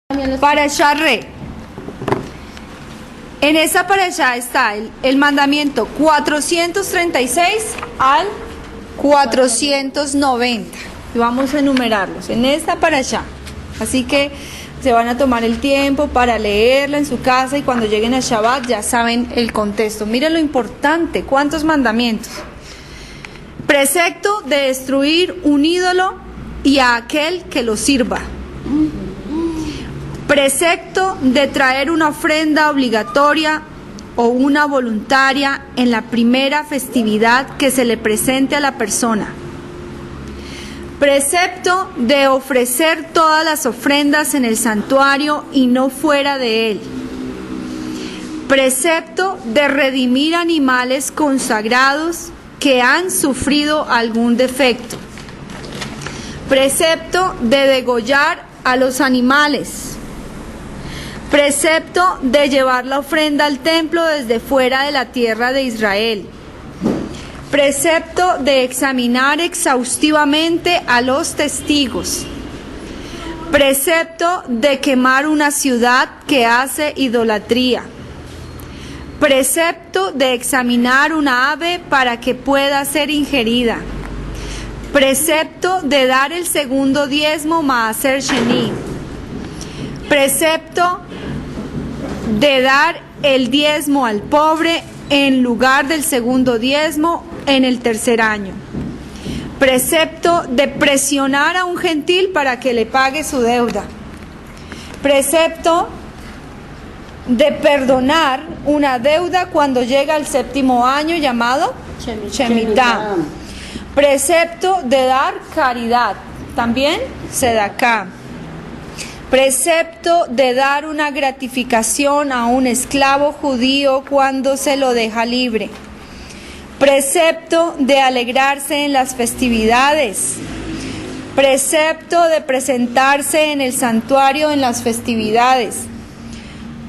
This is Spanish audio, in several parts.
Parashá Re. En esta parashá está el mandamiento 436 al 490. Y vamos a enumerarlos en esta parashá. Así que se van a tomar el tiempo para leerla en su casa y cuando lleguen a Shabbat ya saben el contexto. Miren lo importante, cuántos mandamientos. Precepto de destruir un ídolo y a aquel que lo sirva. Precepto de traer una ofrenda obligatoria o una voluntaria en la primera festividad que se le presente a la persona. Precepto de ofrecer todas las ofrendas en el santuario y no fuera de él. Precepto de redimir animales consagrados que han sufrido algún defecto. Precepto de degollar a los animales. Precepto de llevar la ofrenda al templo desde fuera de la tierra de Israel. Precepto de examinar exhaustivamente a los testigos. Precepto de quemar una ciudad que hace idolatría. Precepto de examinar una ave para que pueda ser ingerida. Precepto de dar el segundo diezmo Maaser Sheni. Precepto de dar el diezmo al pobre en lugar del segundo diezmo en el tercer año. Precepto de presionar a un gentil para que le pague su deuda. Precepto de perdonar una deuda cuando llega el séptimo año llamado Shemitah. Precepto de dar caridad, también Sedaká. Precepto de dar una gratificación a un esclavo judío cuando se lo deja libre. Precepto de alegrarse en las festividades. Precepto de presentarse en el santuario en las festividades.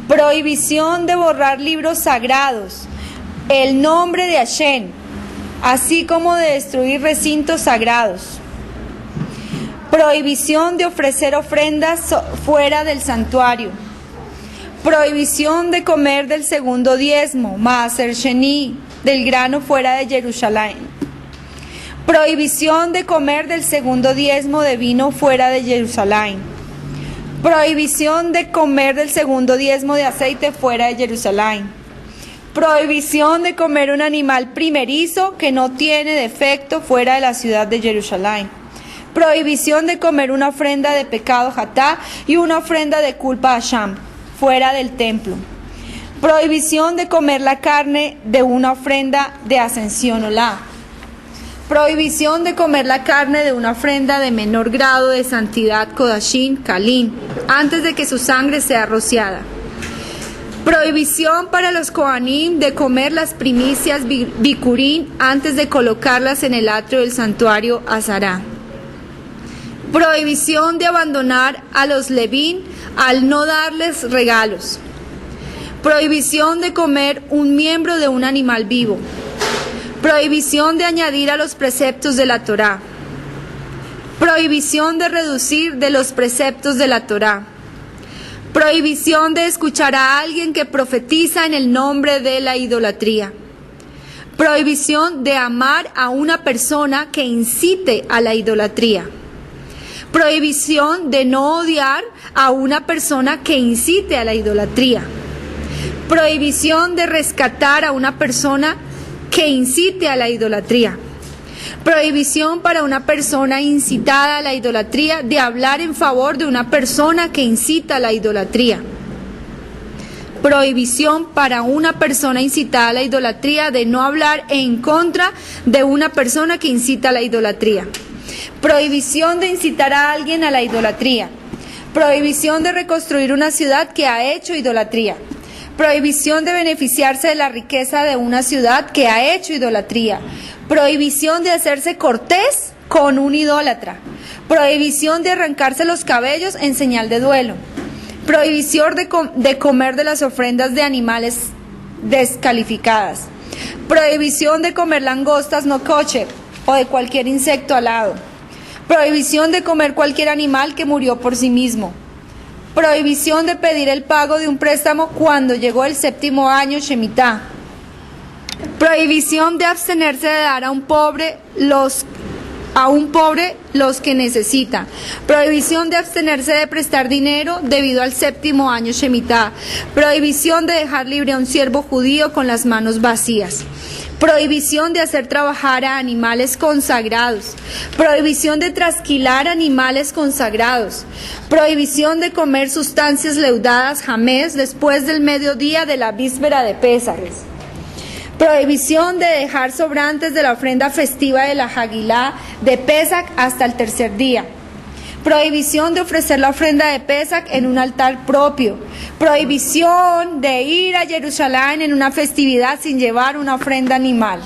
Prohibición de borrar libros sagrados, el nombre de Hashem, así como de destruir recintos sagrados. Prohibición de ofrecer ofrendas fuera del santuario. Prohibición de comer del segundo diezmo, Maaser Sheni, del grano fuera de Jerusalén. Prohibición de comer del segundo diezmo de vino fuera de Jerusalén. Prohibición de comer del segundo diezmo de aceite fuera de Jerusalén. Prohibición de comer un animal primerizo que no tiene defecto fuera de la ciudad de Jerusalén. Prohibición de comer una ofrenda de pecado Hatá y una ofrenda de culpa a Sham, fuera del templo. Prohibición de comer la carne de una ofrenda de ascensión Olá. Prohibición de comer la carne de una ofrenda de menor grado de santidad Kodashim, Kalin, antes de que su sangre sea rociada. Prohibición para los Kohanim de comer las primicias Bikurín antes de colocarlas en el atrio del santuario Azará. Prohibición de abandonar a los Levín al no darles regalos. Prohibición de comer un miembro de un animal vivo. Prohibición de añadir a los preceptos de la Torá. Prohibición de reducir de los preceptos de la Torá. Prohibición de escuchar a alguien que profetiza en el nombre de la idolatría. Prohibición de amar a una persona que incite a la idolatría. Prohibición de no odiar a una persona que incite a la idolatría. Prohibición de rescatar a una persona que incite a la idolatría. Prohibición para una persona incitada a la idolatría de hablar en favor de una persona que incita a la idolatría. Prohibición para una persona incitada a la idolatría de no hablar en contra de una persona que incita a la idolatría. Prohibición de incitar a alguien a la idolatría. Prohibición de reconstruir una ciudad que ha hecho idolatría. Prohibición de beneficiarse de la riqueza de una ciudad que ha hecho idolatría. Prohibición de hacerse cortés con un idólatra. Prohibición de arrancarse los cabellos en señal de duelo. Prohibición de comer de las ofrendas de animales descalificadas. Prohibición de comer langostas no kosher o de cualquier insecto alado. Prohibición de comer cualquier animal que murió por sí mismo. Prohibición de pedir el pago de un préstamo cuando llegó el 7º año Shemitah. Prohibición de abstenerse de dar a un pobre los que necesitan. Prohibición de abstenerse de prestar dinero debido al 7º año Shemitah. Prohibición de dejar libre a un siervo judío con las manos vacías. Prohibición de hacer trabajar a animales consagrados. Prohibición de trasquilar animales consagrados. Prohibición de comer sustancias leudadas jamés después del mediodía de la víspera de Pésach. Prohibición de dejar sobrantes de la ofrenda festiva de la Hagilá de Pésach hasta el 3er día. Prohibición de ofrecer la ofrenda de Pésach en un altar propio. Prohibición de ir a Jerusalén en una festividad sin llevar una ofrenda animal.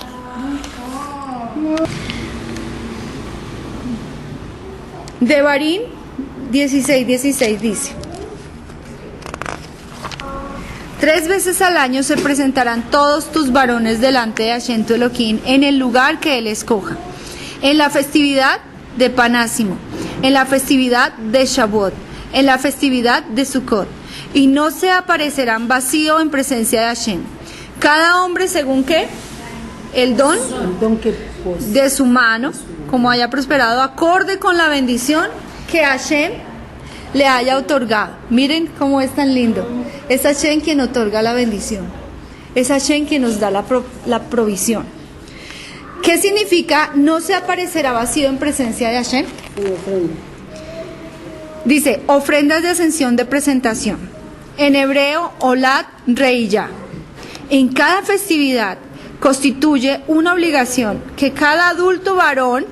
Devarim 16:16 dice: 3 veces al año se presentarán todos tus varones delante de Hashem tu Elohim en el lugar que él escoja. En la festividad de Panásimo, en la festividad de Shavuot, en la festividad de Sukkot, y no se aparecerán vacío en presencia de Hashem. Cada hombre según qué, el don de su mano, como haya prosperado, acorde con la bendición que Hashem le haya otorgado. Miren cómo es tan lindo. Es Hashem quien otorga la bendición. Es Hashem quien nos da la provisión. ¿Qué significa no se aparecerá vacío en presencia de Hashem? Dice, ofrendas de ascensión de presentación. En hebreo, Olat Reiyá. En cada festividad constituye una obligación que cada adulto varón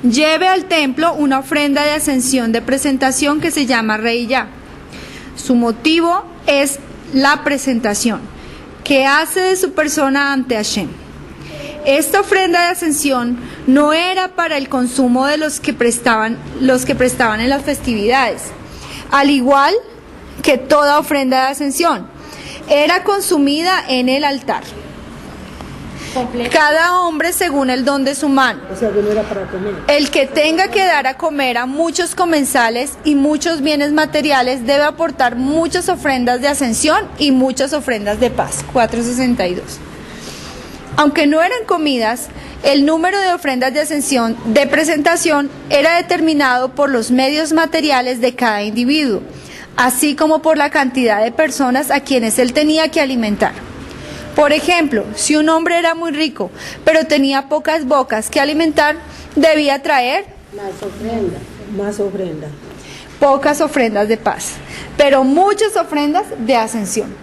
lleve al templo una ofrenda de ascensión de presentación que se llama Reiyá. Su motivo es la presentación que hace de su persona ante Hashem. Esta ofrenda de ascensión no era para el consumo de los que prestaban en las festividades, al igual que toda ofrenda de ascensión, era consumida en el altar. Cada hombre según el don de su mano. O sea, que no era para comer. El que tenga que dar a comer a muchos comensales y muchos bienes materiales debe aportar muchas ofrendas de ascensión y muchas ofrendas de paz. 462. Aunque no eran comidas, el número de ofrendas de ascensión de presentación era determinado por los medios materiales de cada individuo, así como por la cantidad de personas a quienes él tenía que alimentar. Por ejemplo, si un hombre era muy rico, pero tenía pocas bocas que alimentar, debía traer Más ofrenda. pocas ofrendas de paz, pero muchas ofrendas de ascensión.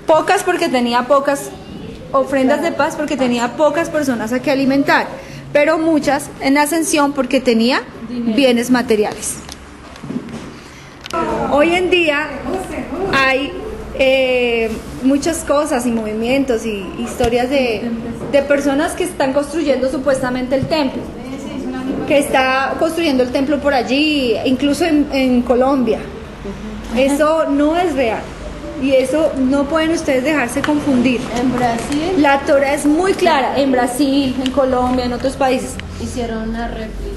Pocas porque tenía pocas ofrendas de paz porque tenía pocas personas a que alimentar, pero muchas en ascensión porque tenía bienes materiales. Hoy en día hay muchas cosas y movimientos y historias de personas que están construyendo supuestamente el templo, que está construyendo el templo por allí, incluso en Colombia. Eso no es real. Y eso no pueden ustedes dejarse confundir. En Brasil La Torah es muy clara. En Brasil, en Colombia, en otros países. hicieron una réplica.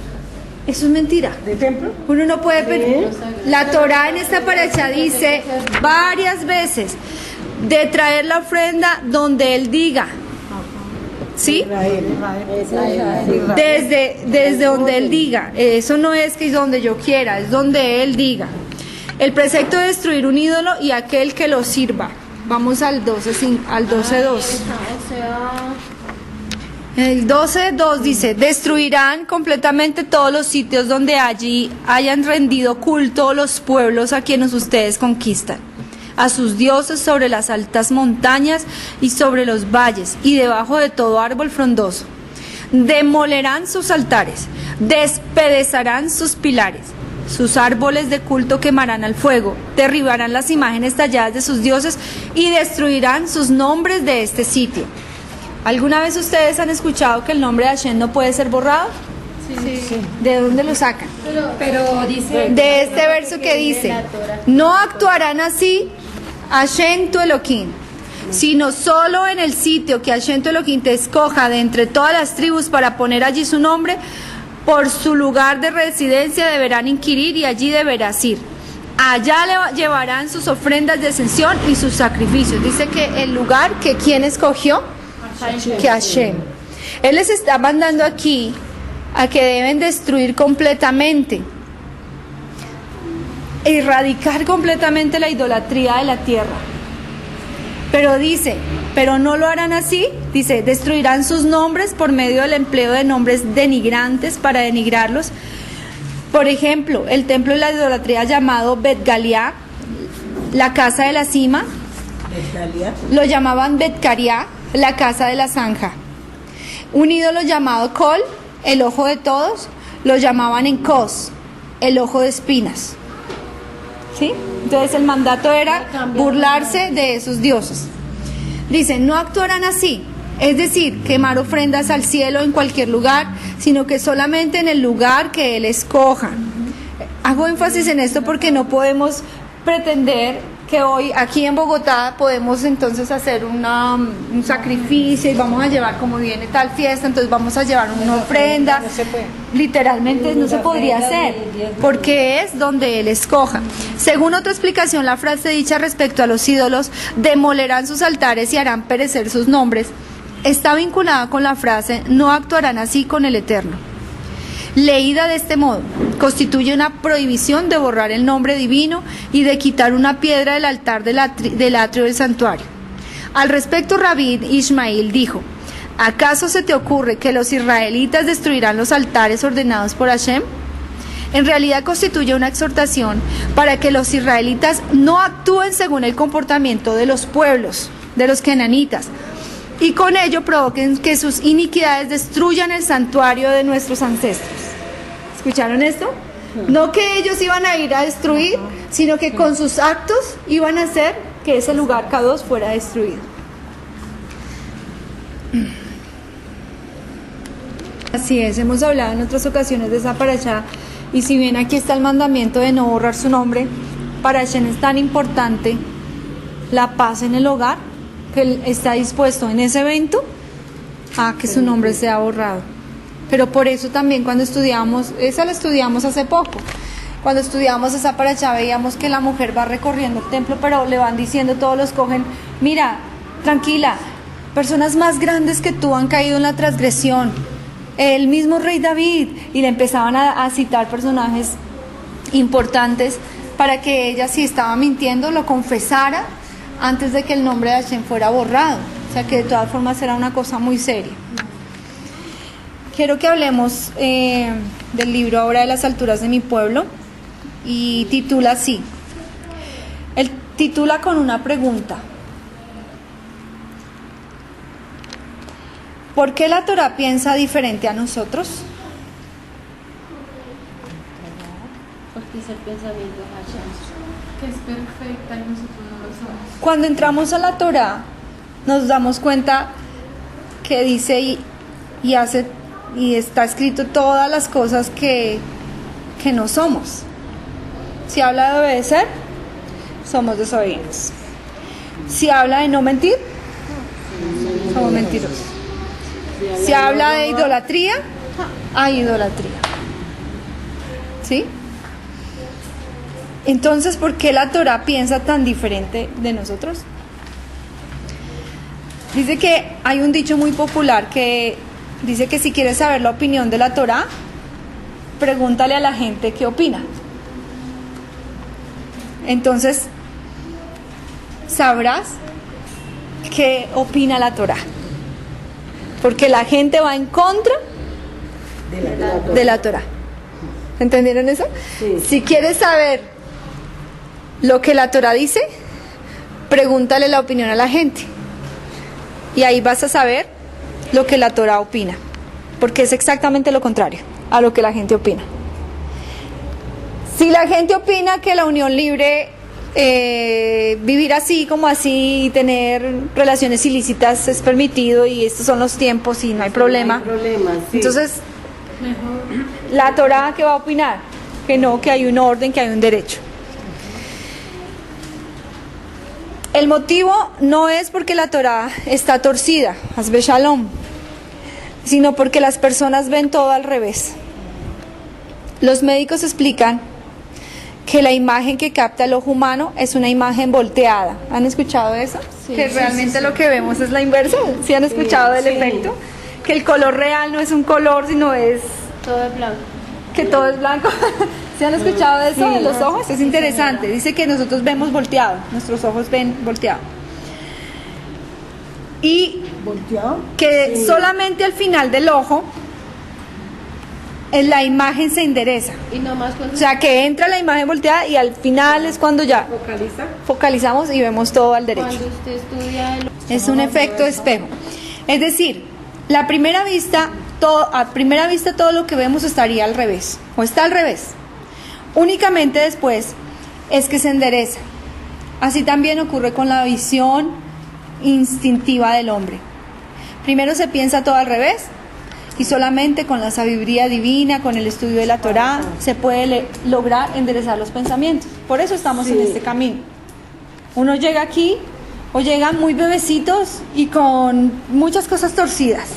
Eso es mentira. ¿De templo? Uno no puede pedir. La Torah en esta paracha dice varias veces de traer la ofrenda donde Él diga. ¿Sí? Desde donde Él diga. Eso no es que es donde yo quiera, es donde Él diga. El precepto de destruir un ídolo y aquel que lo sirva. Vamos al 12.2. O sea, El 12.2 dice, destruirán completamente todos los sitios donde allí hayan rendido culto los pueblos a quienes ustedes conquistan, a sus dioses sobre las altas montañas y sobre los valles y debajo de todo árbol frondoso. Demolerán sus altares, despedazarán sus pilares. Sus árboles de culto quemarán al fuego, derribarán las imágenes talladas de sus dioses y destruirán sus nombres de este sitio. ¿Alguna vez ustedes han escuchado que el nombre de Hashem no puede ser borrado? sí. ¿De dónde lo sacan? Pero dice De este verso que dice, no actuarán así Hashem tu Elohim, sino solo en el sitio que Hashem tu Elohim te escoja de entre todas las tribus para poner allí su nombre. Por su lugar de residencia deberán inquirir y allí deberás ir. Allá llevarán sus ofrendas de ascensión y sus sacrificios. Dice que el lugar que ¿quién escogió? Que Hashem. Él les está mandando aquí a que deben destruir completamente, erradicar completamente la idolatría de la tierra. Pero dice, pero no lo harán así. Dice, destruirán sus nombres por medio del empleo de nombres denigrantes para denigrarlos. Por ejemplo, el templo de la idolatría llamado Bet Galiá, la casa de la cima, lo llamaban Bet Cariá, la casa de la zanja. Un ídolo llamado Kol, el ojo de todos, lo llamaban Encos, el ojo de espinas. ¿Sí? Entonces el mandato era burlarse de esos dioses. Dice, no actuarán así, es decir, quemar ofrendas al cielo en cualquier lugar, sino que solamente en el lugar que Él escoja. Hago énfasis en esto porque no podemos pretender que hoy aquí en Bogotá podemos entonces hacer un sacrificio y vamos a llevar, como viene tal fiesta, entonces vamos a llevar una ofrenda. No se puede. Literalmente no se podría hacer, porque es donde Él escoja. Según otra explicación, la frase dicha respecto a los ídolos, demolerán sus altares y harán perecer sus nombres, está vinculada con la frase, no actuarán así con el Eterno. Leída de este modo, constituye una prohibición de borrar el nombre divino y de quitar una piedra del altar del atrio del santuario. Al respecto, Rabbi Ishmael dijo, ¿acaso se te ocurre que los israelitas destruirán los altares ordenados por Hashem? En realidad constituye una exhortación para que los israelitas no actúen según el comportamiento de los pueblos, de los kenanitas, y con ello provoquen que sus iniquidades destruyan el santuario de nuestros ancestros. ¿Escucharon esto? No que ellos iban a ir a destruir, sino que con sus actos iban a hacer que ese lugar K2 fuera destruido. Así es, hemos hablado en otras ocasiones de esa parashá, y si bien aquí está el mandamiento de no borrar su nombre, para Hashem es tan importante la paz en el hogar, que Él está dispuesto en ese evento a que su nombre sea borrado. Pero por eso también cuando estudiamos, esa la estudiamos hace poco, cuando estudiamos esa parashá veíamos que la mujer va recorriendo el templo, pero le van diciendo, todos los cogen, mira, tranquila, personas más grandes que tú han caído en la transgresión, el mismo rey David, y le empezaban a citar personajes importantes para que ella, si estaba mintiendo, lo confesara antes de que el nombre de Hashem fuera borrado. O sea que de todas formas era una cosa muy seria. Quiero que hablemos del libro Ahora de las alturas de mi pueblo, y titula así. Él titula con una pregunta. ¿Por qué la Torah piensa diferente a nosotros? Porque es el pensamiento de Hashem, que es perfecta y nosotros no lo somos. Cuando entramos a la Torah, nos damos cuenta que dice y hace y está escrito todas las cosas que no somos. Si habla de obedecer, somos desobedientes. Si habla de no mentir, somos mentirosos. Si habla de idolatría, hay idolatría. ¿Sí? Entonces, ¿por qué la Torah piensa tan diferente de nosotros? Dice que hay un dicho muy popular que dice que si quieres saber la opinión de la Torah, pregúntale a la gente qué opina. Entonces, sabrás qué opina la Torah. Porque la gente va en contra de la Torah. ¿Entendieron eso? Sí. Si quieres saber lo que la Torah dice, pregúntale la opinión a la gente. Y ahí vas a saber lo que la Torah opina. Porque es exactamente lo contrario a lo que la gente opina. Si la gente opina que la unión libre, vivir así como así, tener relaciones ilícitas es permitido y estos son los tiempos y no hay problema, No hay problema, sí. entonces la Torah, ¿qué va a opinar? Que no, que hay un orden, que hay un derecho. El motivo no es porque la Torah está torcida, Hasbe Shalom, sino porque las personas ven todo al revés. Los médicos explican que la imagen que capta el ojo humano es una imagen volteada. ¿Han escuchado eso? Sí, que sí, realmente sí. lo que vemos es la inversa. ¿Sí han escuchado del efecto? Que el color real no es un color, sino es Todo es blanco. que todo es blanco. ¿Sí han escuchado de eso de los ojos? Es interesante. Dice que nosotros vemos volteado, nuestros ojos ven volteado. Y ¿Volteado? que solamente al final del ojo la imagen se endereza. Y nomás cuando O sea, que entra la imagen volteada y al final es cuando ya ¿Focaliza? focalizamos y vemos todo al derecho. cuando usted estudia Es un efecto espejo. Es decir, a primera vista todo lo que vemos estaría al revés, o está al revés. Únicamente después es que se endereza. Así también ocurre con la visión instintiva del hombre. Primero se piensa todo al revés y solamente con la sabiduría divina, con el estudio de la Torá, se puede lograr enderezar los pensamientos. Por eso estamos en este camino. Uno llega aquí o llegan muy bebecitos y con muchas cosas torcidas.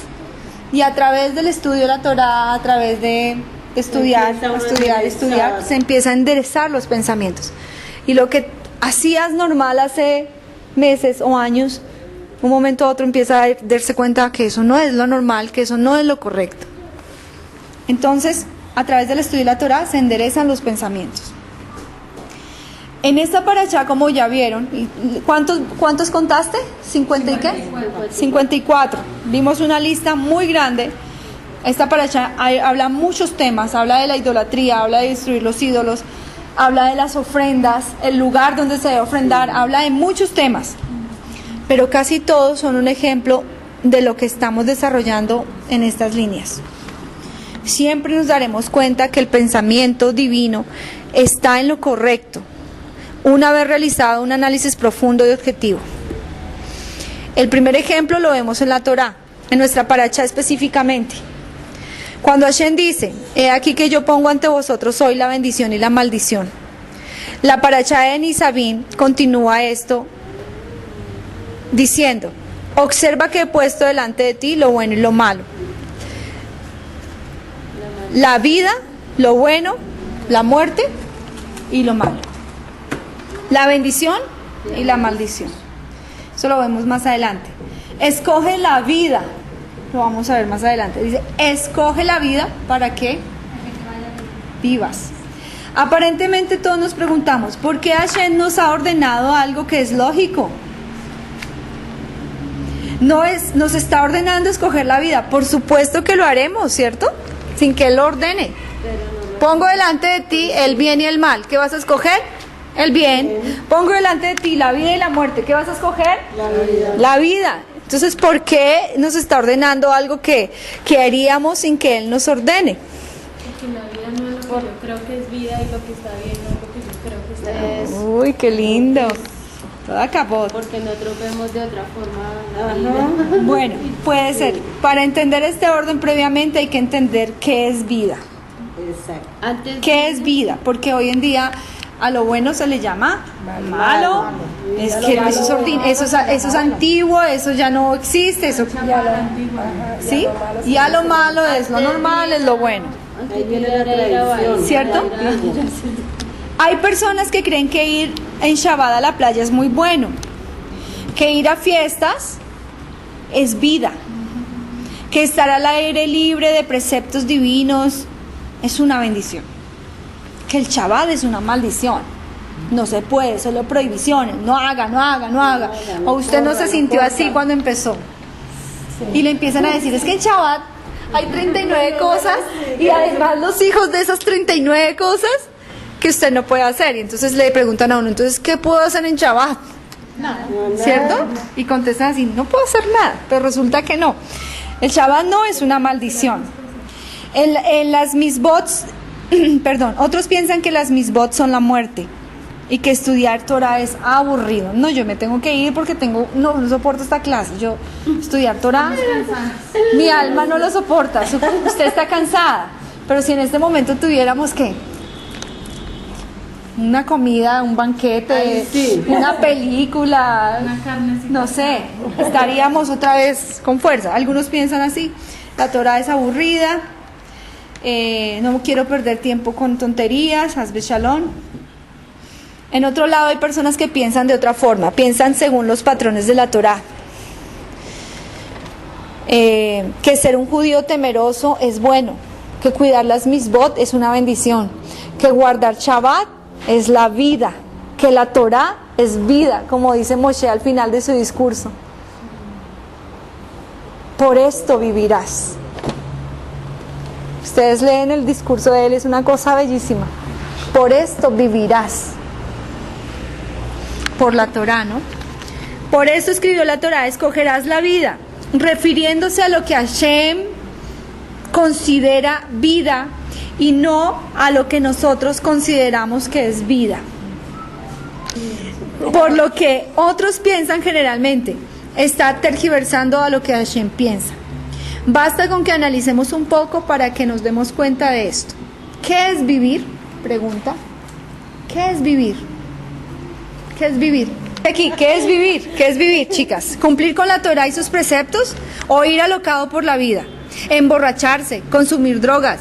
Y a través del estudio de la Torá, a través de estudiar, Empieza uno a estudiar, enderezar. se empieza a enderezar los pensamientos. Y lo que hacías normal hace meses o años, un momento a otro empieza a darse cuenta que eso no es lo normal, que eso no es lo correcto. Entonces, a través del estudio de la Torá se enderezan los pensamientos. En esta parashá, como ya vieron, ¿cuántos contaste? ¿50 y qué? 54. Vimos una lista muy grande. Esta parashá habla muchos temas, habla de la idolatría, habla de destruir los ídolos, habla de las ofrendas, el lugar donde se debe ofrendar, habla de muchos temas. Pero casi todos son un ejemplo de lo que estamos desarrollando en estas líneas. Siempre nos daremos cuenta que el pensamiento divino está en lo correcto, una vez realizado un análisis profundo y objetivo. El primer ejemplo lo vemos en la Torá, en nuestra parashá específicamente. Cuando Hashem dice, he aquí que yo pongo ante vosotros hoy la bendición y la maldición. La parashá de Nisabín continúa esto diciendo, observa que he puesto delante de ti lo bueno y lo malo. La vida, lo bueno, la muerte y lo malo. La bendición y la maldición. Eso lo vemos más adelante. Escoge la vida. Lo vamos a ver más adelante. Dice, escoge la vida para que vivas. Aparentemente todos nos preguntamos, ¿por qué Hashem nos ha ordenado algo que es lógico? Nos está ordenando escoger la vida. Por supuesto que lo haremos, ¿cierto? Sin que Él lo ordene. Pongo delante de ti el bien y el mal. ¿Qué vas a escoger? El bien. Pongo delante de ti la vida y la muerte. ¿Qué vas a escoger? La vida. La vida. Entonces, ¿por qué nos está ordenando algo que haríamos sin que Él nos ordene? porque la vida no es lo que yo creo que es vida y lo que está bien no es lo que yo creo que está bien. Uy, qué lindo. Toda capot. Porque nosotros vemos de otra forma la vida. Bueno, puede ser. Para entender este orden previamente hay que entender qué es vida. Exacto. Antes ¿Qué es vida? Porque hoy en día a lo bueno se le llama malo. Es que eso es antiguo, eso ya no existe, eso ¿sí? Y a lo malo es lo normal, es lo bueno. Ahí viene la tradición. ¿Cierto? Hay personas que creen que ir en Shabbat a la playa es muy bueno, que ir a fiestas es vida, que estar al aire libre de preceptos divinos es una bendición, que el Shabbat es una maldición, no se puede, solo prohibiciones, no haga, no haga, no haga. O usted no se sintió así cuando empezó y le empiezan a decir, es que en Shabbat hay 39 cosas y además los hijos de esas 39 cosas que usted no puede hacer. Y entonces le preguntan a uno, entonces, ¿qué puedo hacer en Shabbat? Nada. ¿Cierto? Y contestan así, no puedo hacer nada, pero resulta que no. El Shabbat no es una maldición. En las misbot, perdón, otros piensan que las misbot son la muerte y que estudiar Torah es aburrido. No, yo me tengo que ir porque no soporto esta clase. Yo estudiar Torah, mi alma no lo soporta. Usted está cansada, pero si en este momento tuviéramos que una comida, un banquete, Ay, sí. una película, Una carnecita. no sé, estaríamos otra vez con fuerza. Algunos piensan así, la Torah es aburrida, no quiero perder tiempo con tonterías, hazbe shalom. En otro lado hay personas que piensan de otra forma, piensan según los patrones de la Torá. Que ser un judío temeroso es bueno, que cuidar las misbot es una bendición, que guardar Shabbat es la vida, que la Torá es vida, como dice Moshe al final de su discurso. Por esto vivirás. Ustedes leen el discurso de él, es una cosa bellísima. Por esto vivirás. Por la Torá, ¿no? Por eso escribió la Torá, escogerás la vida, refiriéndose a lo que Hashem considera vida y no a lo que nosotros consideramos que es vida. Por lo que otros piensan generalmente, está tergiversando a lo que Hashem piensa. Basta con que analicemos un poco para que nos demos cuenta de esto. ¿Qué es vivir? Pregunta. ¿Qué es vivir? ¿Qué es vivir? Aquí, ¿qué es vivir? ¿Qué es vivir, chicas? ¿Cumplir con la Torá y sus preceptos? ¿O ir alocado por la vida? ¿Emborracharse? ¿Consumir drogas?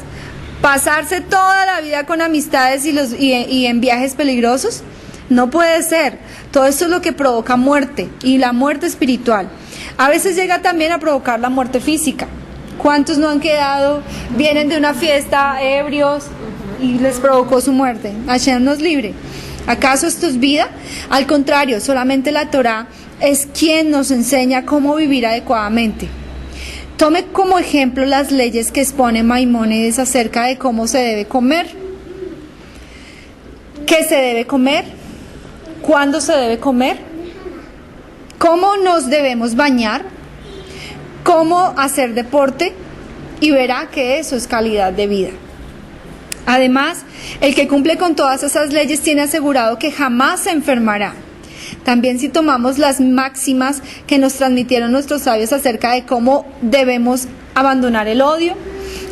¿Pasarse toda la vida con amistades y en viajes peligrosos? No puede ser. Todo esto es lo que provoca muerte, y la muerte espiritual. A veces llega también a provocar la muerte física. ¿Cuántos no han quedado, vienen de una fiesta ebrios y les provocó su muerte? Hashem nos libre. ¿Acaso esto es vida? Al contrario, solamente la Torá es quien nos enseña cómo vivir adecuadamente. Tome como ejemplo las leyes que expone Maimónides acerca de cómo se debe comer. ¿Qué se debe comer? ¿Cuándo se debe comer? ¿Cómo nos debemos bañar? ¿Cómo hacer deporte? Y verá que eso es calidad de vida. Además, el que cumple con todas esas leyes tiene asegurado que jamás se enfermará. También si tomamos las máximas que nos transmitieron nuestros sabios acerca de cómo debemos abandonar el odio,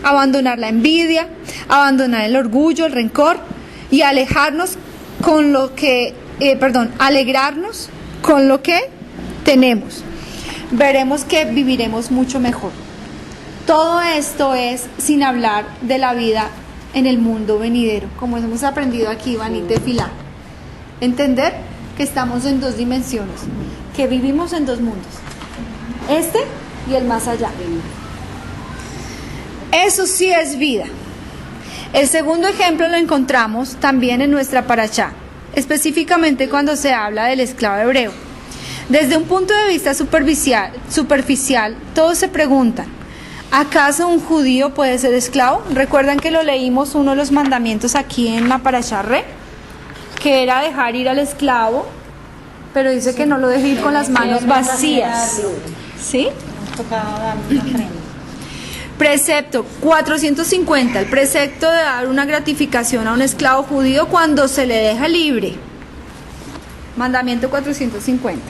abandonar la envidia, abandonar el orgullo, el rencor y alegrarnos con lo que tenemos, veremos que viviremos mucho mejor. Todo esto es sin hablar de la vida en el mundo venidero, como hemos aprendido aquí, Banit Tefilá. Entender que estamos en dos dimensiones, que vivimos en dos mundos, este y el más allá. Eso sí es vida. El segundo ejemplo lo encontramos también en nuestra parashá, específicamente cuando se habla del esclavo hebreo. Desde un punto de vista superficial, todos se preguntan, ¿acaso un judío puede ser esclavo? ¿Recuerdan que lo leímos uno de los mandamientos aquí en la parashá Re? Que era dejar ir al esclavo, pero dice que no lo deje ir con las manos vacías. ¿Sí? Precepto 450, el precepto de dar una gratificación a un esclavo judío cuando se le deja libre. Mandamiento 450,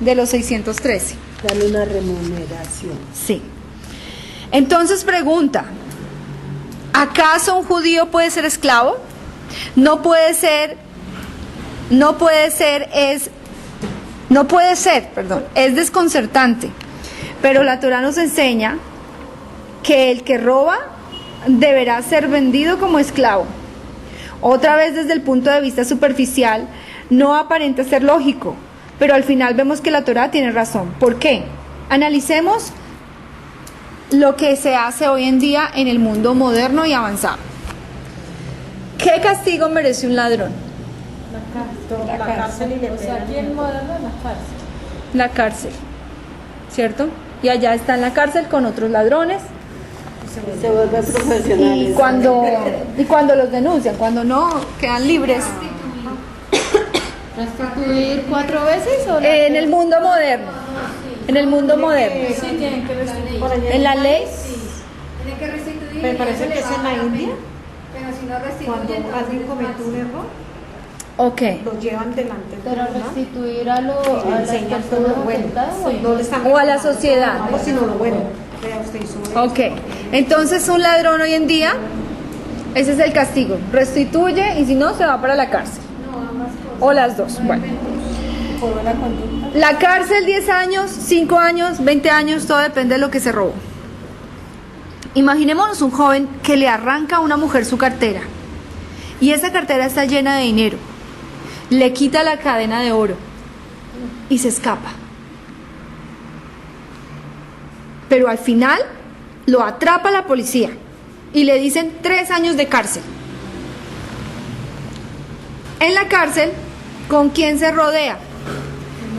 de los 613. Darle una remuneración. Sí. Entonces pregunta, ¿acaso un judío puede ser esclavo? No puede ser, es desconcertante. Pero la Torá nos enseña que el que roba deberá ser vendido como esclavo. Otra vez desde el punto de vista superficial, no aparenta ser lógico, pero al final vemos que la Torá tiene razón. ¿Por qué? Analicemos lo que se hace hoy en día en el mundo moderno y avanzado. ¿Qué castigo merece un ladrón? La cárcel y le pegan. O sea, aquí en moderno la cárcel. La cárcel, ¿cierto? Y allá está en la cárcel con otros ladrones. Se vuelve profesional. Y cuando los denuncian, cuando no, quedan libres. ¿Restituir 4 veces o En el mundo moderno. En el mundo moderno. Sí, tienen que restituir. En la ley. Tiene que restituir. Me parece que es en la India. Pero si no Cuando restituyen, alguien comete un error, Ok. lo llevan delante del Pero tribunal restituir a y las le enseñan todo personas lo bueno. afectadas, No le están O a la sociedad. reclamando, sino lo bueno. Vea, usted hizo esto. Ok. Entonces un ladrón hoy en día, ese es el castigo. Restituye y si no, se va para la cárcel. O las dos. Bueno. Por buena conducta. La cárcel 10 años, 5 años, 20 años, todo depende de lo que se robó. Imaginémonos un joven que le arranca a una mujer su cartera y esa cartera está llena de dinero le quita la cadena de oro y se escapa. Pero al final lo atrapa la policía y le dicen 3 años de cárcel. En la cárcel, ¿con quién se rodea?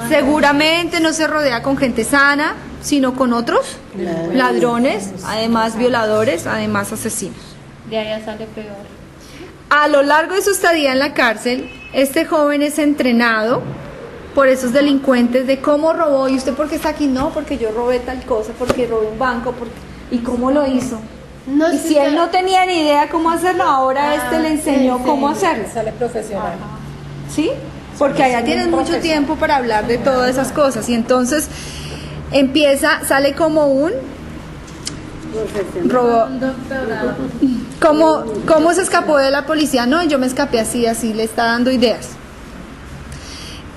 Seguramente no se rodea con gente sana, sino con otros ladrones, además violadores, además asesinos. De allá sale peor. A lo largo de su estadía en la cárcel, este joven es entrenado por esos delincuentes de cómo robó. ¿Y usted por qué está aquí? No, porque yo robé tal cosa, porque robé un banco, ¿y cómo lo hizo? No, Y si él no tenía ni idea cómo hacerlo, ahora le enseñó cómo hacerlo. Sale profesional. ¿Sí? Porque allá tienen mucho tiempo para hablar de todas esas cosas. Y entonces sale como un robó. Un doctorado. ¿Cómo se escapó de la policía? No, yo me escapé así, le está dando ideas.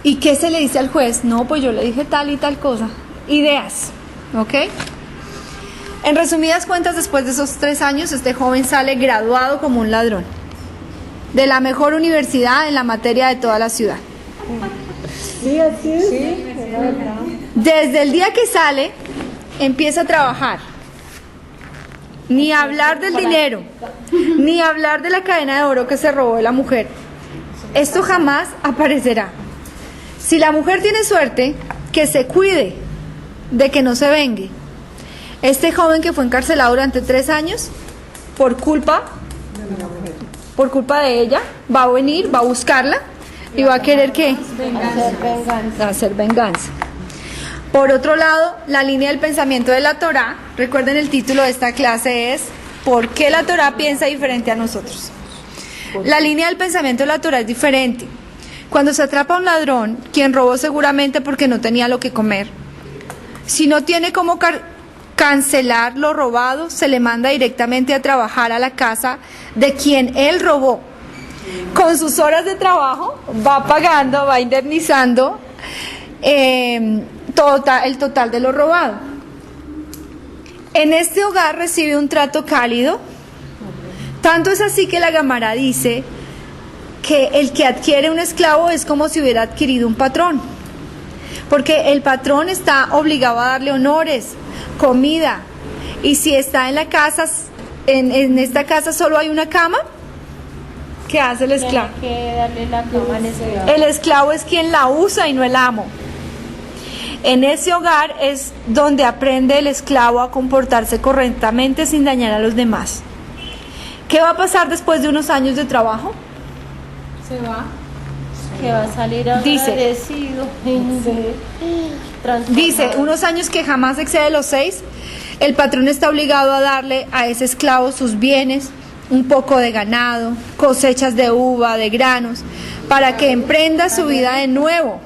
¿Y qué se le dice al juez? No, pues yo le dije tal y tal cosa. Ideas, ¿ok? En resumidas cuentas, después de esos 3 años, este joven sale graduado como un ladrón de la mejor universidad en la materia de toda la ciudad. Sí, así es. Sí, Desde el día que sale, empieza a trabajar. Ni hablar del dinero, ni hablar de la cadena de oro que se robó de la mujer. Esto jamás aparecerá. Si la mujer tiene suerte, que se cuide de que no se vengue. Este joven que fue encarcelado durante 3 años, por culpa de ella, va a venir, va a buscarla y va a querer ¿qué? Hacer venganza. Por otro lado, la línea del pensamiento de la Torá, recuerden el título de esta clase es ¿por qué la Torá piensa diferente a nosotros? La línea del pensamiento de la Torá es diferente. Cuando se atrapa a un ladrón, quien robó seguramente porque no tenía lo que comer, si no tiene cómo cancelar lo robado, se le manda directamente a trabajar a la casa de quien él robó. Con sus horas de trabajo va pagando, va indemnizando el total de lo robado. En este hogar recibe un trato cálido. Tanto es así que la Gemara dice que el que adquiere un esclavo es como si hubiera adquirido un patrón, porque el patrón está obligado a darle honores, comida, y si está en la casa, en esta casa solo hay una cama, ¿qué hace el esclavo? Tiene que darle la cama al esclavo. El esclavo es quien la usa y no el amo. En ese hogar es donde aprende el esclavo a comportarse correctamente sin dañar a los demás. ¿Qué va a pasar después de unos años de trabajo? Se va. Que va a salir agradecido. Dice, unos años que jamás excede los 6, el patrón está obligado a darle a ese esclavo sus bienes, un poco de ganado, cosechas de uva, de granos, para que emprenda su vida de nuevo,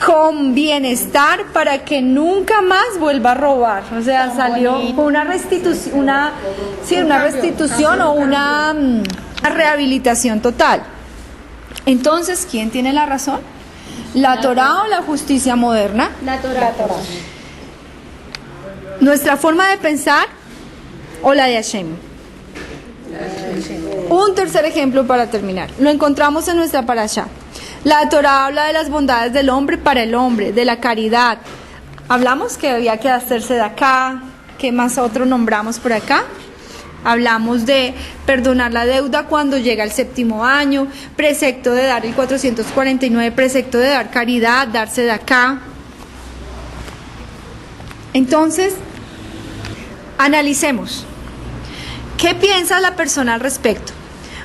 con bienestar, para que nunca más vuelva a robar. O sea, salió con una restitución, una restitución o una rehabilitación total. Entonces, ¿quién tiene la razón? ¿La Torá o la justicia moderna? La Torá. ¿Nuestra forma de pensar o la de Hashem? Un tercer ejemplo para terminar. Lo encontramos en nuestra parashá. La Torá habla de las bondades del hombre para el hombre, de la caridad. Hablamos que había que hacerse de acá. ¿Qué más otro nombramos por acá? Hablamos de perdonar la deuda cuando llega el 7º año, precepto de dar el 449, precepto de dar caridad, darse de acá. Entonces, analicemos. ¿Qué piensa la persona al respecto?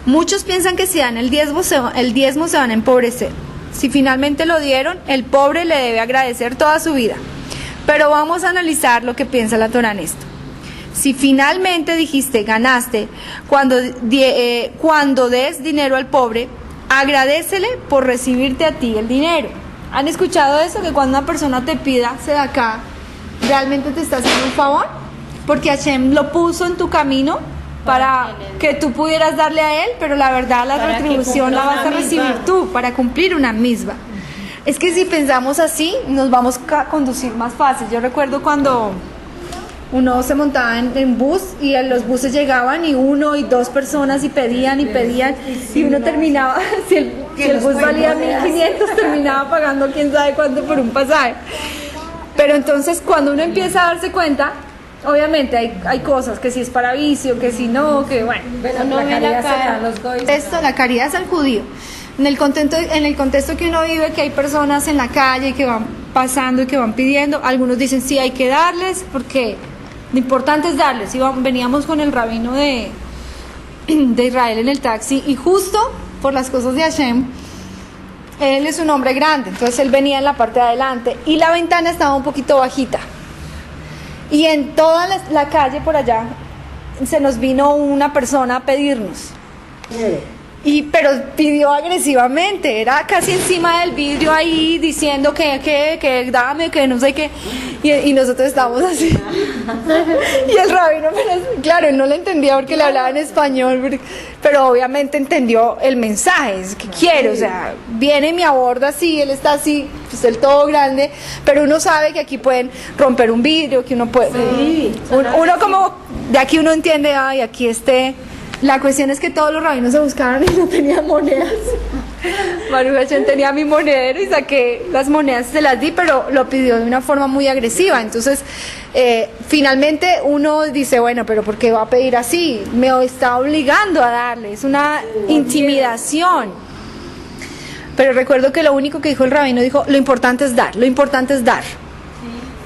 Muchos piensan que si dan el diezmo se van a empobrecer. Si finalmente lo dieron, el pobre le debe agradecer toda su vida. Pero vamos a analizar lo que piensa la Torá en esto. Si finalmente dijiste, ganaste, cuando des dinero al pobre, agradécele por recibirte a ti el dinero. ¿Han escuchado eso? Que cuando una persona te pida, se da acá, ¿realmente te está haciendo un favor? Porque Hashem lo puso en tu camino para que tú pudieras darle a él, pero la verdad la retribución la vas a recibir tú, para cumplir una misma. Es que si pensamos así, nos vamos a conducir más fácil. Yo recuerdo cuando Uno se montaba en bus y los buses llegaban y 1 y 2 personas y pedían y uno terminaba, si el bus valía 1.500, terminaba pagando quién sabe cuánto por un pasaje. Pero entonces cuando uno empieza a darse cuenta, obviamente hay cosas que si es para vicio, que si no, que bueno. Bueno, la caridad se da a los gois. Esto, la caridad es al judío. En el contexto que uno vive, que hay personas en la calle que van pasando y que van pidiendo, algunos dicen sí hay que darles, porque lo importante es darles. Veníamos con el rabino de Israel en el taxi y justo por las cosas de Hashem, él es un hombre grande, entonces él venía en la parte de adelante y la ventana estaba un poquito bajita. Y en toda la calle por allá se nos vino una persona a pedirnos. Pero pidió agresivamente, era casi encima del vidrio ahí diciendo que dame, que no sé qué. Y nosotros estábamos así. Y el rabino, claro, él no le entendía porque le hablaba en español, pero obviamente entendió el mensaje, es que quiere, o sea, viene y me aborda así, él está así, pues él todo grande, pero uno sabe que aquí pueden romper un vidrio, que uno puede... Sí. Uno como, de aquí uno entiende, ay, aquí La cuestión es que todos los rabinos se buscaban y no tenían monedas. Baruch Hashem tenía mi monedero y saqué las monedas y se las di, pero lo pidió de una forma muy agresiva. Entonces, finalmente uno dice, bueno, pero ¿por qué va a pedir así? Me está obligando a darle, es una intimidación. Pero recuerdo que lo único que dijo el rabino, dijo, lo importante es dar, lo importante es dar.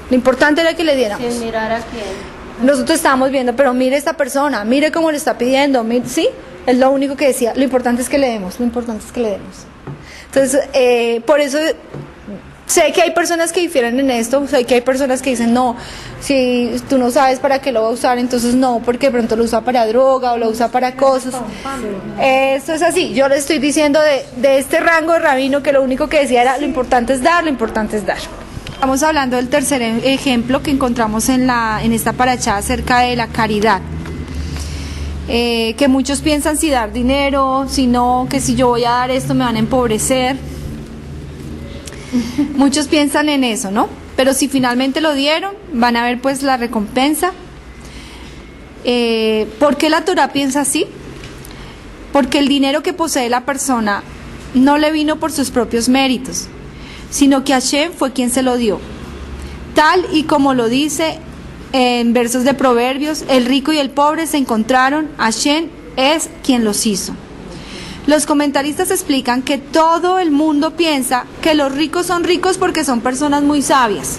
Lo importante era que le diéramos. Sin mirar a quién. Nosotros estábamos viendo, pero mire esta persona, mire cómo le está pidiendo, sí, es lo único que decía, lo importante es que le demos, lo importante es que le demos. Entonces, por eso sé que hay personas que difieren en esto, sé que hay personas que dicen, no, si tú no sabes para qué lo va a usar, entonces no, porque de pronto lo usa para droga o lo usa para cosas. Esto es así, yo le estoy diciendo de este rango de rabino que lo único que decía era, lo importante es dar, lo importante es dar. Estamos hablando del tercer ejemplo que encontramos en esta parashá acerca de la caridad. Que muchos piensan si dar dinero, si no, que si yo voy a dar esto me van a empobrecer. Muchos piensan en eso, ¿no? Pero si finalmente lo dieron, van a ver pues la recompensa. ¿Por qué la Torah piensa así? Porque el dinero que posee la persona no le vino por sus propios méritos, sino que Hashem fue quien se lo dio. Tal y como lo dice en versos de Proverbios, el rico y el pobre se encontraron, Hashem es quien los hizo. Los comentaristas explican que todo el mundo piensa que los ricos son ricos porque son personas muy sabias,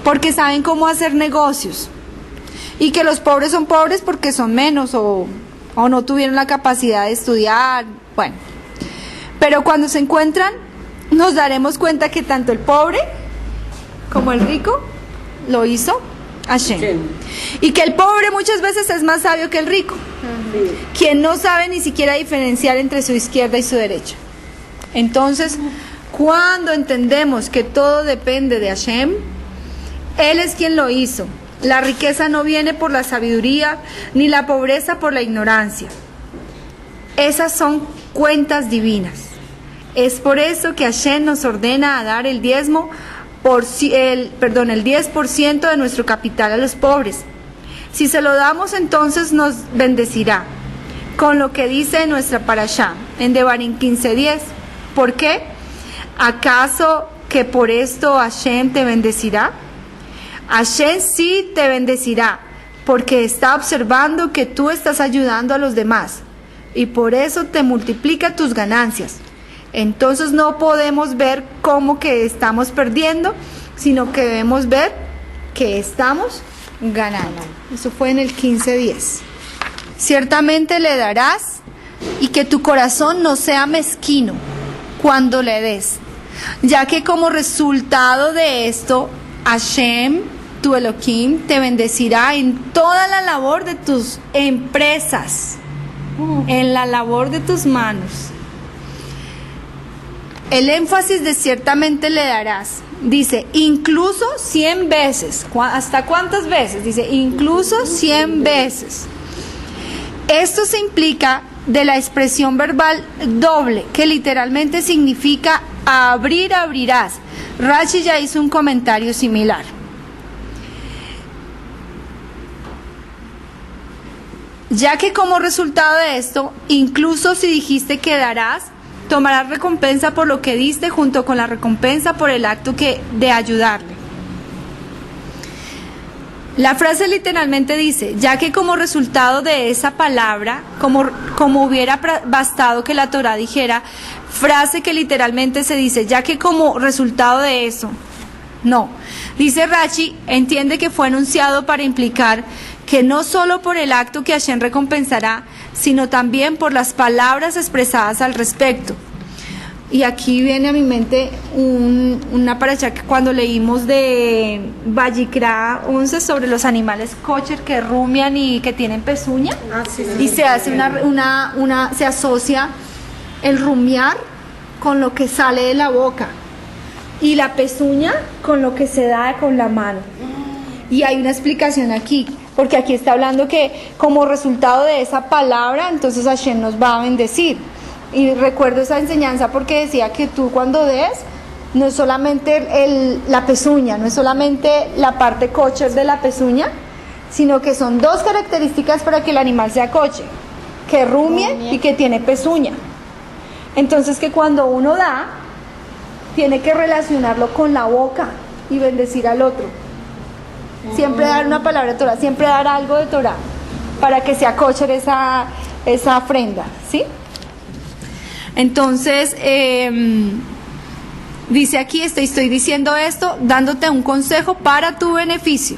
porque saben cómo hacer negocios, y que los pobres son pobres porque son menos o no tuvieron la capacidad de estudiar, bueno. Pero cuando se encuentran, nos daremos cuenta que tanto el pobre como el rico lo hizo Hashem. Y que el pobre muchas veces es más sabio que el rico, quien no sabe ni siquiera diferenciar entre su izquierda y su derecha. Entonces, cuando entendemos que todo depende de Hashem, Él es quien lo hizo. La riqueza no viene por la sabiduría, ni la pobreza por la ignorancia. Esas son cuentas divinas. Es por eso que Hashem nos ordena a dar el 10% de nuestro capital a los pobres. Si se lo damos, entonces nos bendecirá. Con lo que dice en nuestra parashá, en Devarim 15:10. ¿Por qué? ¿Acaso que por esto Hashem te bendecirá? Hashem sí te bendecirá, porque está observando que tú estás ayudando a los demás, y por eso te multiplica tus ganancias. Entonces no podemos ver cómo que estamos perdiendo, sino que debemos ver que estamos ganando. Eso fue en el 15:10. Ciertamente le darás, y que tu corazón no sea mezquino cuando le des, ya que como resultado de esto, Hashem, tu Elohim, te bendecirá en toda la labor de tus empresas, en la labor de tus manos. El énfasis de ciertamente le darás, dice, incluso 100 veces. ¿Hasta cuántas veces? Dice, incluso 100 veces. Esto se implica de la expresión verbal doble, que literalmente significa abrir, abrirás. Rashi ya hizo un comentario similar. ya que como resultado de esto, incluso si dijiste que darás, tomarás recompensa por lo que diste junto con la recompensa por el acto de ayudarle. La frase literalmente dice, ya que como resultado de esa palabra, como hubiera bastado que la Torá dijera, frase que literalmente se dice, ya que como resultado de eso. No, dice Rashi, entiende que fue anunciado para implicar que no solo por el acto que Hashem recompensará, sino también por las palabras expresadas al respecto. Y aquí viene a mi mente una parasha que cuando leímos de Vayikra 11 sobre los animales kosher que rumian y que tienen pezuña, y se hace se asocia el rumiar con lo que sale de la boca y la pezuña con lo que se da con la mano. Y hay una explicación aquí, porque aquí está hablando que como resultado de esa palabra, entonces Hashem nos va a bendecir. Y recuerdo esa enseñanza porque decía que tú cuando des, no es solamente la pezuña, no es solamente la parte kosher de la pezuña, sino que son dos características para que el animal sea kosher, que rumie y que tiene pezuña. Entonces que cuando uno da, tiene que relacionarlo con la boca y bendecir al otro. Siempre dar una palabra de Torah, siempre dar algo de Torah, para que sea kosher esa ofrenda, ¿sí? Entonces, dice aquí, estoy diciendo esto, dándote un consejo para tu beneficio.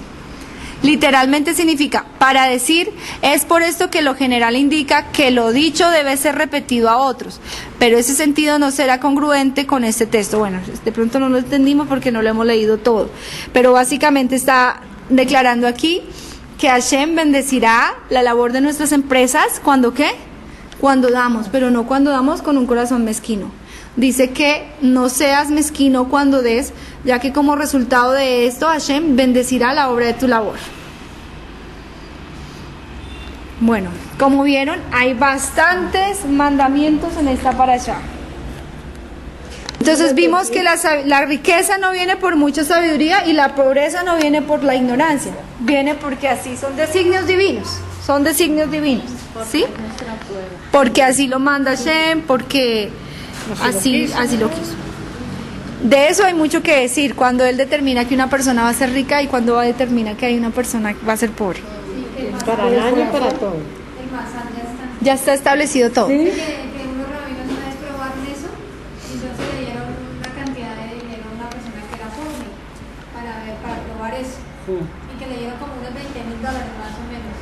Literalmente significa, para decir, es por esto que lo general indica que lo dicho debe ser repetido a otros, pero ese sentido no será congruente con este texto. Bueno, de pronto no lo entendimos porque no lo hemos leído todo, pero básicamente está declarando aquí que Hashem bendecirá la labor de nuestras empresas, ¿cuándo qué? Cuando damos, pero no cuando damos con un corazón mezquino. Dice que no seas mezquino cuando des, ya que como resultado de esto Hashem bendecirá la obra de tu labor. Bueno, como vieron, hay bastantes mandamientos en esta parashá. Entonces vimos que la riqueza no viene por mucha sabiduría y la pobreza no viene por la ignorancia. Viene porque así son designios divinos. Son designios divinos, ¿sí? Porque así lo manda Hashem, porque así lo quiso. De eso hay mucho que decir, cuando Él determina que una persona va a ser rica y cuando determina que hay una persona que va a ser pobre. Para el año y para todo. El Mazal Ya está establecido todo. que unos rabinos una vez probaron eso y entonces le dieron una cantidad de dinero a una persona que era pobre para probar eso. Y que le dieron como unos $20,000 más o menos.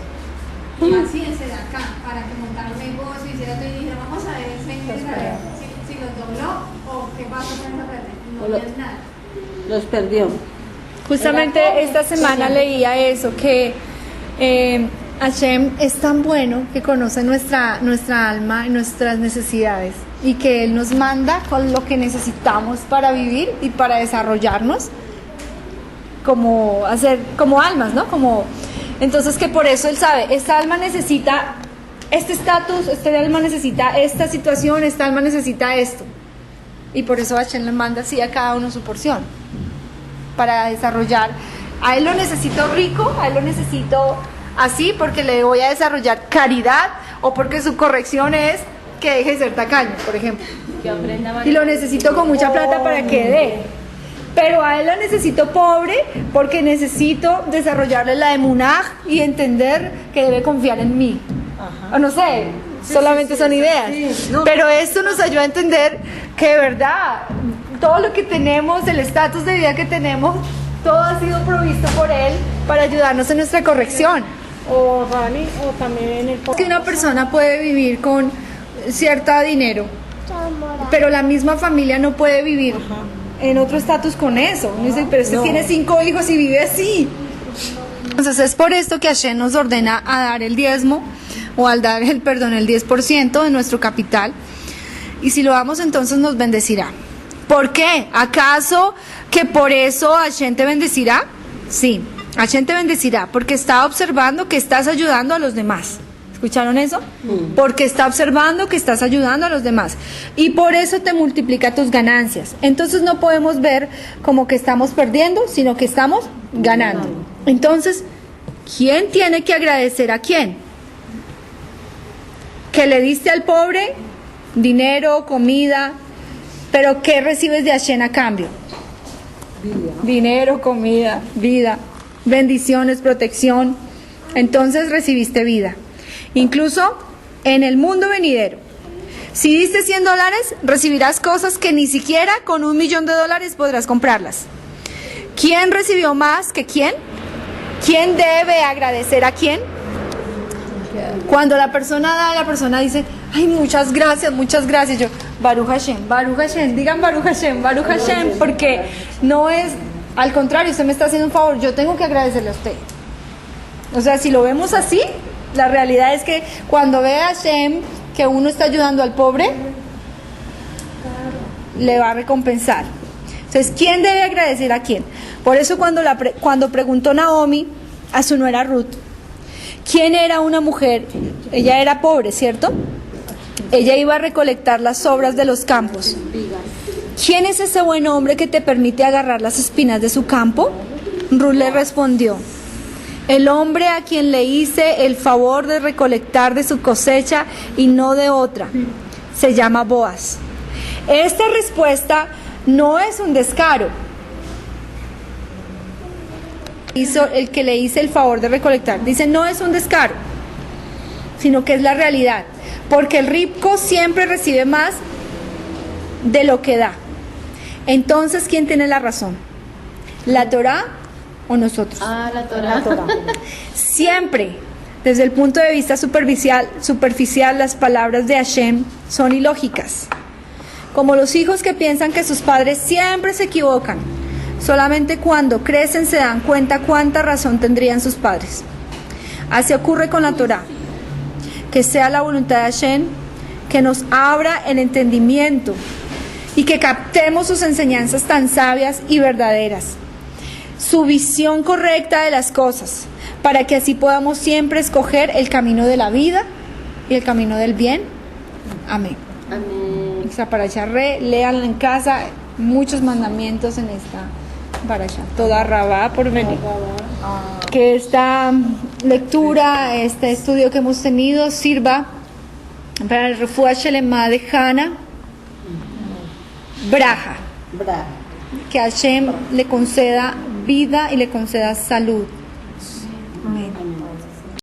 Y vacíense de acá para que montara un negocio, hiciera todo y dijeron, vamos a ver si los dobló o qué pasó con esa plata. No había nada. Los perdió. Justamente esta semana leía eso, que Hashem es tan bueno que conoce nuestra alma y nuestras necesidades y que Él nos manda con lo que necesitamos para vivir y para desarrollarnos como almas, ¿no? Entonces que por eso Él sabe, esta alma necesita este estatus, este alma necesita esta situación, esta alma necesita esto. Y por eso Hashem le manda así a cada uno su porción para desarrollar. A él lo necesito rico, a él lo necesito así porque le voy a desarrollar caridad o porque su corrección es que deje de ser tacaño, por ejemplo. Que aprenda Y lo necesito con mucha plata para que dé. Pero a él lo necesito pobre porque necesito desarrollarle la emunaj y entender que debe confiar en mí. O no sé, solamente son ideas. Pero esto nos ayuda a entender que de verdad todo lo que tenemos, el estatus de vida que tenemos, todo ha sido provisto por Él para ayudarnos en nuestra corrección. O Rani, o también en el... Que una persona puede vivir con cierto dinero, pero la misma familia no puede vivir en otro estatus con eso. Uno dice, pero usted tiene 5 hijos y vive así. Entonces es por esto que Hashem nos ordena a dar el diezmo o al dar el 10% de nuestro capital. Y si lo damos, entonces nos bendecirá. ¿Por qué? ¿Acaso que por eso Hashem te bendecirá? Sí, Hashem te bendecirá porque está observando que estás ayudando a los demás. ¿Escucharon eso? Porque está observando que estás ayudando a los demás. Y por eso te multiplica tus ganancias. Entonces no podemos ver como que estamos perdiendo, sino que estamos ganando. Entonces, ¿quién tiene que agradecer a quién? que le diste al pobre, dinero, comida, pero ¿qué recibes de Hashem a cambio? Dinero, comida, vida, bendiciones, protección. Entonces recibiste vida. Incluso en el mundo venidero. Si diste $100, recibirás cosas que ni siquiera con $1.000.000 podrás comprarlas. ¿Quién recibió más que quién? ¿Quién debe agradecer a quién? Cuando la persona da, la persona dice, ay, muchas gracias, yo, Baruch Hashem, digan Baruch Hashem, porque no es, al contrario, usted me está haciendo un favor, yo tengo que agradecerle a usted. O sea, si lo vemos así, la realidad es que cuando ve a Hashem que uno está ayudando al pobre, le va a recompensar. Entonces, ¿quién debe agradecer a quién? Por eso cuando preguntó Naomi a su nuera Ruth, ¿quién era una mujer? Ella era pobre, ¿cierto? Ella iba a recolectar las sobras de los campos. ¿Quién es ese buen hombre que te permite agarrar las espinas de su campo? Ruth le respondió, el hombre a quien le hice el favor de recolectar de su cosecha y no de otra, se llama Boaz. Esta respuesta no es un descaro. Hizo el que le hice el favor de recolectar. Dice, no es un descaro, sino que es la realidad. Porque el rico siempre recibe más de lo que da. Entonces, ¿quién tiene la razón? ¿La Torá o nosotros? La Torá. Siempre, desde el punto de vista superficial, las palabras de Hashem son ilógicas. Como los hijos que piensan que sus padres siempre se equivocan. Solamente cuando crecen se dan cuenta cuánta razón tendrían sus padres. Así ocurre con la Torá. Que sea la voluntad de Hashem que nos abra el entendimiento y que captemos sus enseñanzas tan sabias y verdaderas. Su visión correcta de las cosas, para que así podamos siempre escoger el camino de la vida y el camino del bien. Amén. Amén. Esta parasha léanla en casa, muchos mandamientos en esta parasha. Toda rabá por venir. Que esta lectura, este estudio que hemos tenido sirva para el refuah shelema de Hannah Braja. Bra. Que Hashem le conceda vida y le conceda salud.